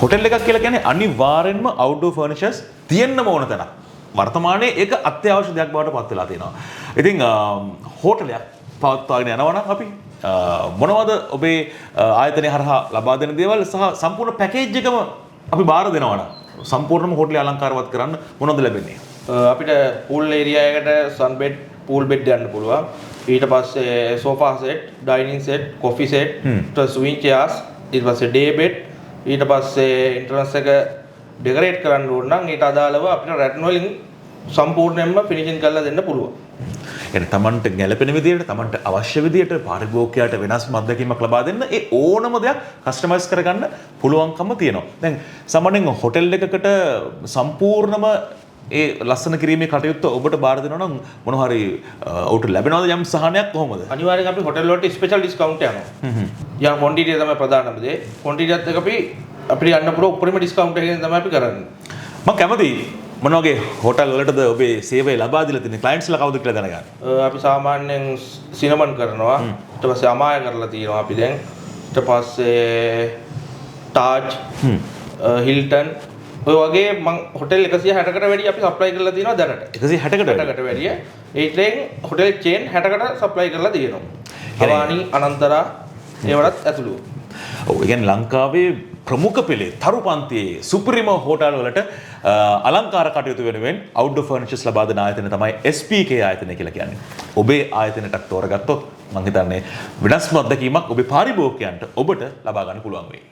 Hotel එකක් කියලා කියන්නේ අනිවාර්යෙන්ම outdoor furnitures තියෙන්නම ඕන තැනක්. වර්තමානයේ ඒක අත්‍යවශ්‍ය දෙයක් බවට පත් වෙලා තියෙනවා. ඉතින් හෝටලයක් පවත්වාගෙන යනවා නම් අපි මොනවද ඔබේ ආයතනය හරහා ලබා දෙන දේවල් සහ සම්පූර්ණ පැකේජ් එකම අපි බාර දෙනවා නම් සම්පූර්ණම හෝටලේ අලංකාරවත් කරන්න මොනවද ලැබෙන්නේ? අපිට pool area එකට sun bed, pool bed යන්න පුළුවන්. ඊට පස්සේ sofa set, dining set, coffee set, swing chairs, ඊට පස්සේ day bed, ඊට පස්සේ entrance එක ඩෙකරේට් කරන්න ඕන නම් ඊට අදාළව අපිට රැටන් වලින් සම්පූර්ණයෙන්ම ෆිනිෂින් කරලා දෙන්න පුළුවන්. يعني තමන්ට ගැළපෙන විදිහට තමන්ට අවශ්‍ය විදිහට පාරිභෝගිකයාට වෙනස්ම අත්දැකීමක් ලබා දෙන්න ඒ ඕනම දෙයක් කස්ටමයිස් කරගන්න පුළුවන්කම තියෙනවා. දැන් සාමාන්‍යයෙන් හොටෙල් එකකට සම්පූර්ණම ඒ ලස්සන කිරීමේ කටයුත්ත ඔබට බාර දෙනවා නම් මොන හරි ඔබට ලැබෙනවද යම් සහනයක් කොහොමද? අනිවාර්යෙන් අපි හොටෙල් වලට ස්පෙෂල් ඩිස්කවුන්ට් යනවා. යා ක්වොන්ටිටි තමයි ප්‍රධානම දේ. ක්වොන්ටිටියත් එක අපි අපිට යන්න පුළුවන් උපරිම ඩිස්කවුන්ට් එකකින් තමයි අපි කරන්නේ. මම කැමතියි මොන වගේ හෝටල් වලටද ඔබේ සේවය ලබා දීලා තියෙන්නේ ක්ලයන්ට්ස්ලා කවුද කියලා දැනගන්න. අපි සාමාන්‍යයෙන් සිනමන් කරනවා. ඊට පස්සේ අමාය කරලා තියෙනවා අපි දැන්. ඊට පස්සේ තාජ්, හිල්ටන් ඔය වගේ මම හොටෙල් 160කට වැඩි අපි සප්ලයි කරලා තියෙනවා දැනට. 160කට වැඩි. ඒකෙන් හොටෙල් චේන් 60කට සප්ලයි කරලා තියෙනවා. අවානි, අනන්තරා ඒවලත් ඇතුළු. ඔව් ඒ කියන්නේ ලංකාවේ ප්‍රමුඛ පෙළේ තරු පන්තියේ සුපිරිම හෝටල් වලට අලංකාර කටයුතු වෙනුවෙන් outdoor furnitures ලබා දෙන ආයතනය තමයි SPK ආයතනය කියලා කියන්නේ. ඔබේ ආයතනයටත් තෝරගත්තොත් මම හිතන්නේ වෙනස්ම අත්දැකීමක් ඔබේ පාරිභෝගිකයන්ට ඔබට ලබා ගන්න පුළුවන් වෙයි.